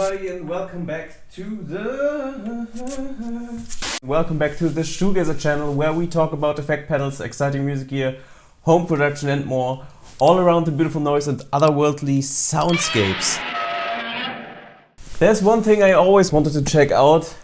everybody, and welcome back to the Shoegazer channel, where we talk about effect pedals, exciting music gear, home production and more, all around the beautiful noise and otherworldly soundscapes. There's one thing I always wanted to check out.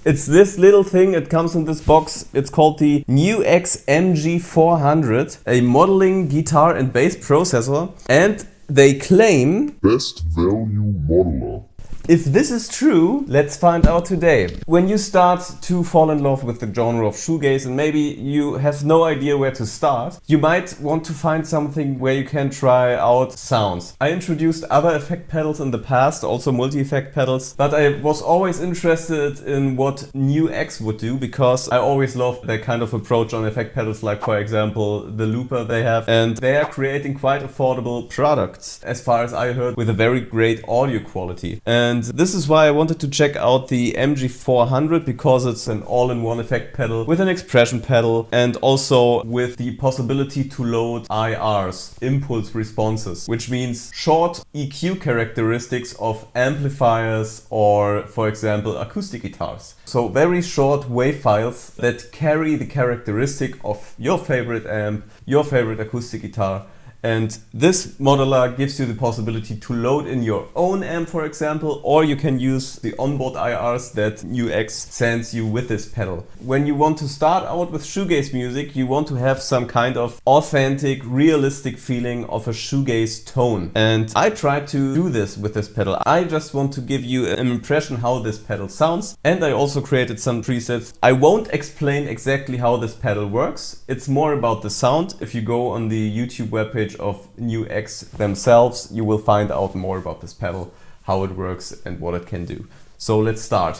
It's this little thing, it comes in this box. It's called the NUX MG-400, a modeling guitar and bass processor, and they claim Best Value Modeler. If this is true, let's find out today. When you start to fall in love with the genre of shoegaze and maybe you have no idea where to start, you might want to find something where you can try out sounds. I introduced other effect pedals in the past, also multi-effect pedals, but I was always interested in what NUX would do because I always loved that kind of approach on effect pedals, like for example the looper they have, and they are creating quite affordable products as far as I heard, with a very great audio quality. And this is why I wanted to check out the MG-400, because it's an all-in-one effect pedal with an expression pedal and also with the possibility to load IRs, impulse responses, which means short EQ characteristics of amplifiers or, for example, acoustic guitars. So very short wave files that carry the characteristic of your favorite amp, your favorite acoustic guitar. And this modeler gives you the possibility to load in your own amp, for example, or you can use the onboard IRs that NUX sends you with this pedal. When you want to start out with shoegaze music, you want to have some kind of authentic, realistic feeling of a shoegaze tone. And I tried to do this with this pedal. I just want to give you an impression how this pedal sounds, and I also created some presets. I won't explain exactly how this pedal works. It's more about the sound. If you go on the YouTube webpage of NUX themselves, you will find out more about this pedal, how it works and what it can do. So let's start.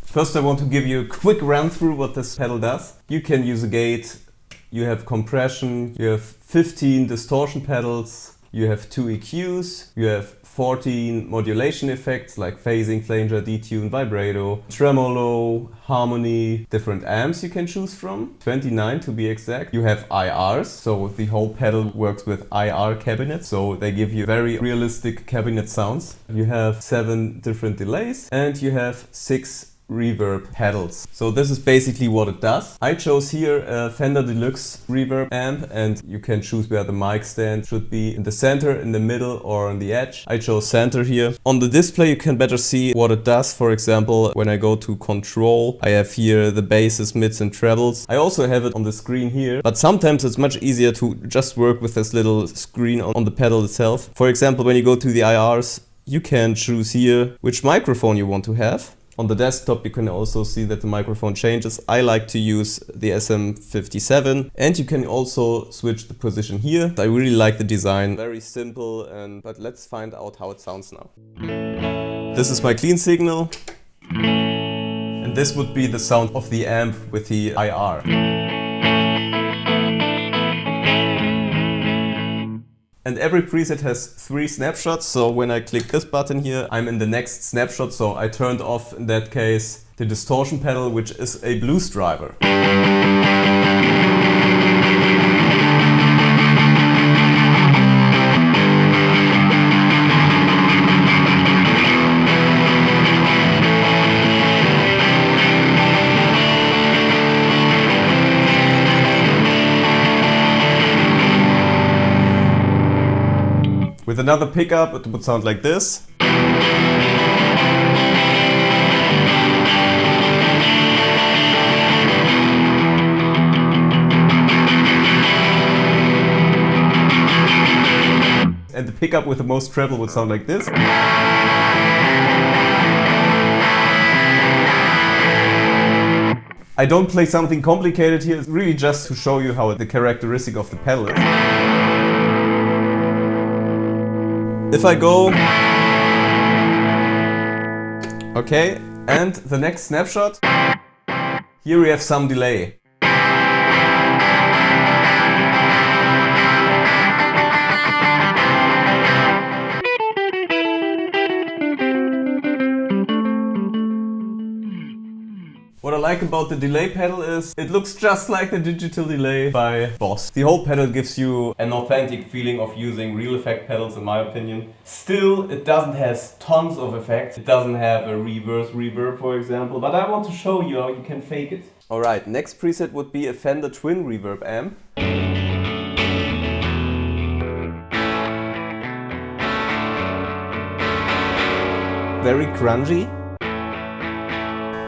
First I want to give you a quick run through what this pedal does. You can use a gate, you have compression, you have 15 distortion pedals, you have 2 EQs, you have 14 modulation effects like phasing, flanger, detune, vibrato, tremolo, harmony, different amps you can choose from, 29 to be exact. You have IRs, so the whole pedal works with IR cabinets, so they give you very realistic cabinet sounds. You have 7 different delays and you have 6 reverb pedals. So this is basically what it does. I chose here a Fender Deluxe reverb amp, and you can choose where the mic stand should be, in the center, in the middle or on the edge. I chose center here. On the display you can better see what it does. For example, when I go to control, I have here the basses, mids and trebles. I also have it on the screen here, but sometimes it's much easier to just work with this little screen on the pedal itself. For example, when you go to the IRs, you can choose here which microphone you want to have. On the desktop you can also see that the microphone changes. I like to use the SM57, and you can also switch the position here. I really like the design, very simple, but let's find out how it sounds now. This is my clean signal, and this would be the sound of the amp with the IR. And every preset has 3 snapshots, so when I click this button here, I'm in the next snapshot. So I turned off, in that case, the distortion pedal, which is a blues driver. With another pickup, it would sound like this. And the pickup with the most treble would sound like this. I don't play something complicated here, it's really just to show you how the characteristic of the pedal is. If I go, okay, and the next snapshot, here we have some delay. What I like about the delay pedal is it looks just like the digital delay by Boss. The whole pedal gives you an authentic feeling of using real effect pedals in my opinion. Still, it doesn't have tons of effects. It doesn't have a reverse reverb, for example, but I want to show you how you can fake it. Alright, next preset would be a Fender Twin Reverb amp. Very grungy,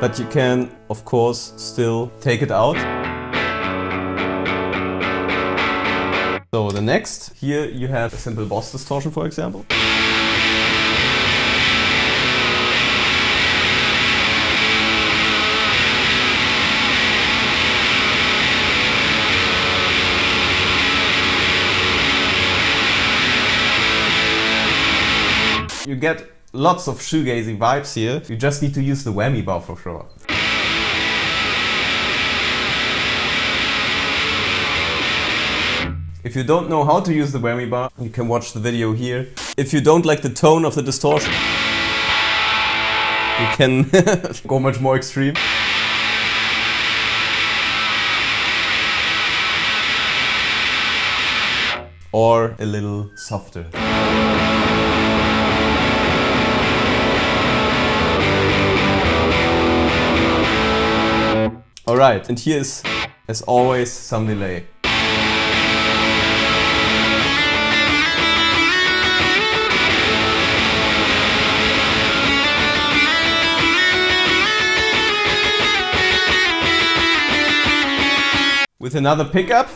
but you can, of course, still take it out. So the next, here you have a simple Boss distortion, for example. You get lots of shoegazy vibes here. You just need to use the whammy bar for sure. If you don't know how to use the whammy bar, you can watch the video here. If you don't like the tone of the distortion, you can go much more extreme. Or a little softer. Alright, and here is, as always, some delay. With another pickup.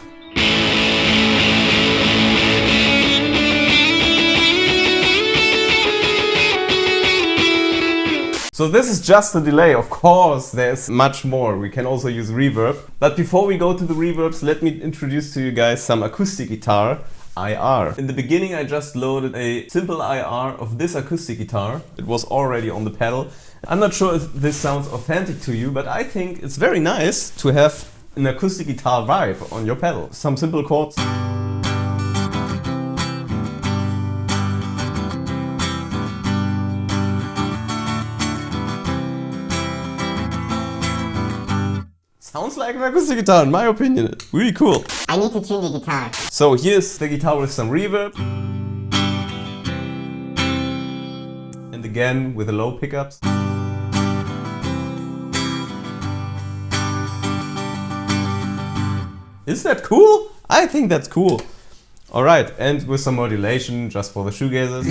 So this is just a delay. Of course, there's much more. We can also use reverb. But before we go to the reverbs, let me introduce to you guys some acoustic guitar IR. In the beginning, I just loaded a simple IR of this acoustic guitar. It was already on the pedal. I'm not sure if this sounds authentic to you, but I think it's very nice to have an acoustic guitar vibe on your pedal. Some simple chords. Sounds like an acoustic guitar in my opinion. Really cool. I need to tune the guitar. So here's the guitar with some reverb. And again with the low pickups. Is that cool? I think that's cool. Alright, and with some modulation just for the shoegazers.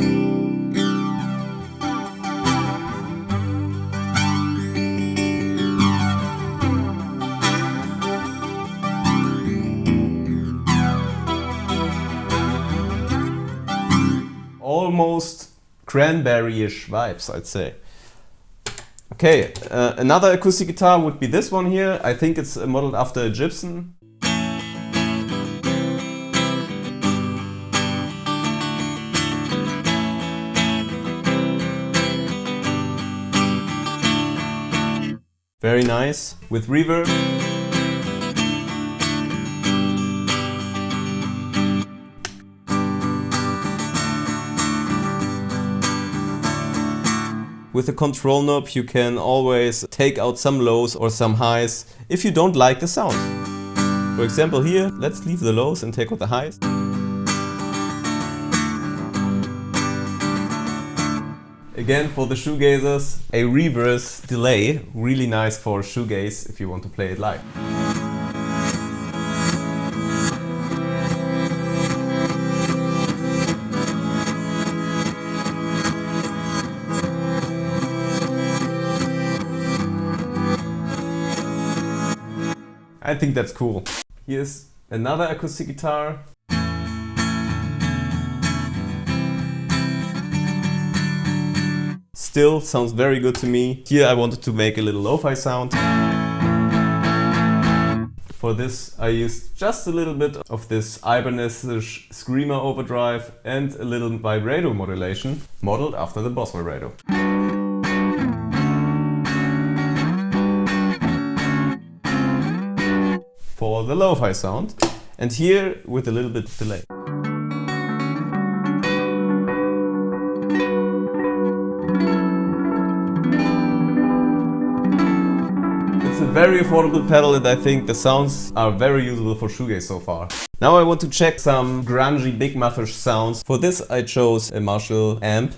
Almost cranberry-ish vibes, I'd say. Okay, another acoustic guitar would be this one here. I think it's modeled after a Gibson. Very nice, with reverb. With the control knob you can always take out some lows or some highs if you don't like the sound. For example here, let's leave the lows and take out the highs. Again, for the shoegazers, a reverse delay, really nice for shoegaze if you want to play it live. I think that's cool. Here's another acoustic guitar. Still sounds very good to me. Here I wanted to make a little lo-fi sound. For this I used just a little bit of this Ibanez-ish screamer overdrive and a little vibrato modulation, modeled after the Boss vibrato. For the lo-fi sound, and here with a little bit of delay. It's a very affordable pedal, and I think the sounds are very usable for shoegaze so far. Now I want to check some grungy big muffish sounds. For this I chose a Marshall amp.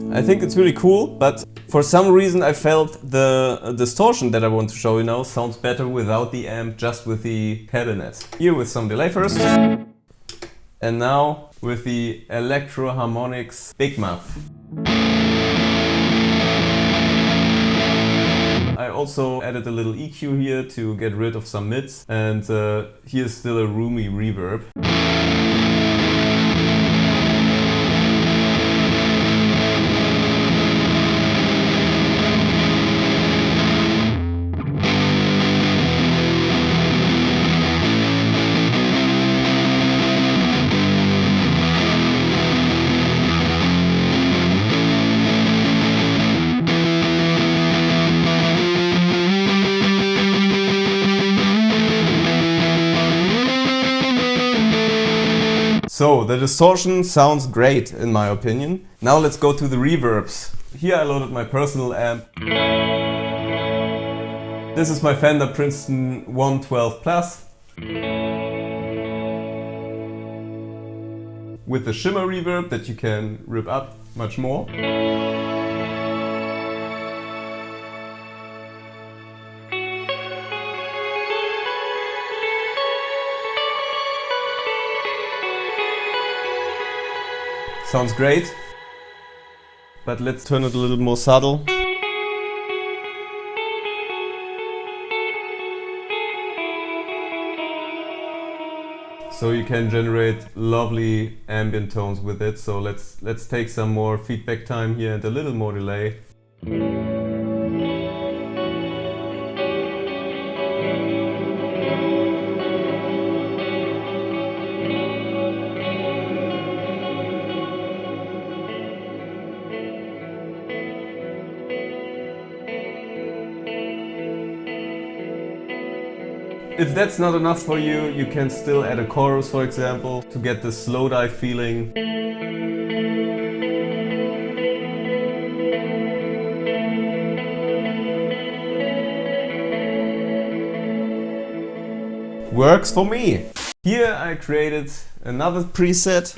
I think it's really cool, but for some reason I felt the distortion that I want to show you now sounds better without the amp, just with the cabinet. Here with some delay first, and now with the Electro Harmonics Big Muff. I also added a little EQ here to get rid of some mids, and here's still a roomy reverb. So the distortion sounds great in my opinion. Now let's go to the reverbs. Here I loaded my personal amp. This is my Fender Princeton 112 Plus. With the shimmer reverb that you can rip up much more. Sounds great, but let's turn it a little more subtle. So you can generate lovely ambient tones with it. So let's take some more feedback time here and a little more delay. If that's not enough for you, you can still add a chorus, for example, to get the slow dive feeling. Works for me! Here I created another preset.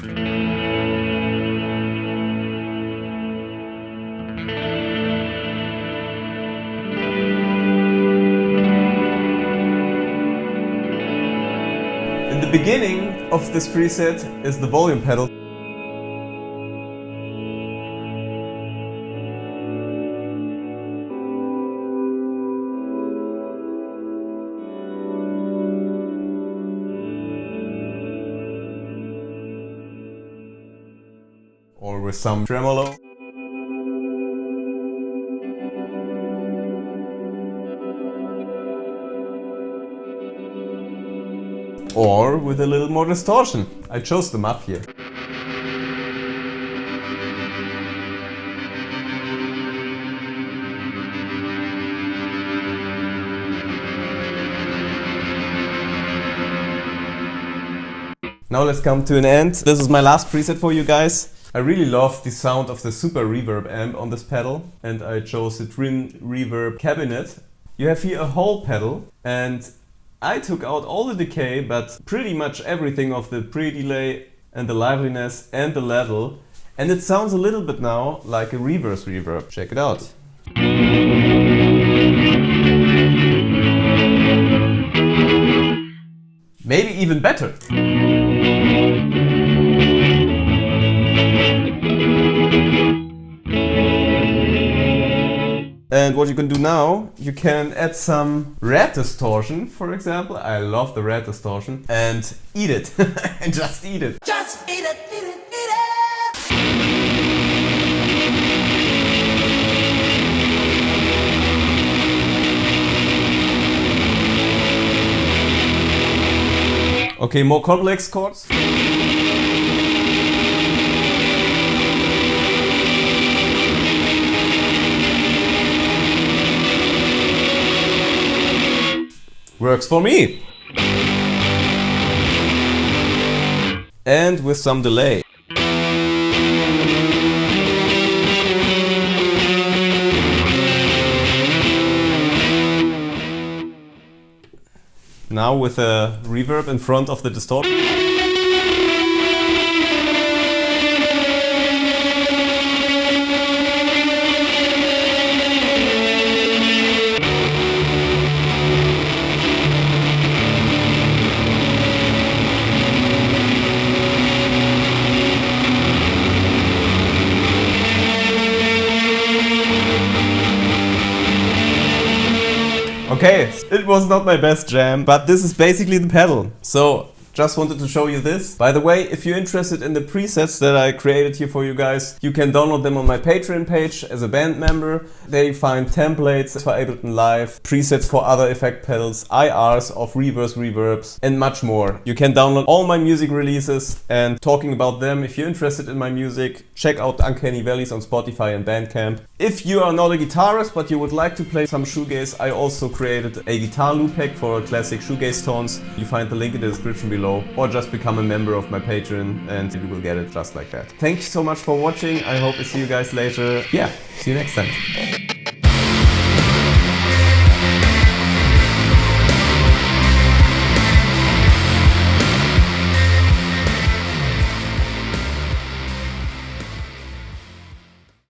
The beginning of this preset is the volume pedal. Or with some tremolo. Or with a little more distortion. I chose the muff here. Now let's come to an end. This is my last preset for you guys. I really love the sound of the Super Reverb amp on this pedal, and I chose the Twin Reverb cabinet. You have here a whole pedal, and I took out all the decay, but pretty much everything of the pre-delay and the liveliness and the level. And it sounds a little bit now like a reverse reverb. Check it out. Maybe even better. And what you can do now, you can add some red distortion, for example. I love the red distortion. And eat it. And just eat it. Just eat it, eat it, eat it! Okay, more complex chords. Works for me. And with some delay. Now with a reverb in front of the distortion. Okay, it was not my best jam, but this is basically the pedal. So, just wanted to show you this. By the way, if you're interested in the presets that I created here for you guys, you can download them on my Patreon page as a band member. There you find templates for Ableton Live, presets for other effect pedals, IRs of reverse reverbs, and much more. You can download all my music releases, and talking about them, if you're interested in my music, check out Uncanny Valleys on Spotify and Bandcamp. If you are not a guitarist but you would like to play some shoegaze, I also created a guitar loop pack for classic shoegaze tones. You find the link in the description below, or just become a member of my Patreon and you will get it just like that. Thank you so much for watching. I hope to see you guys later. Yeah, see you next time.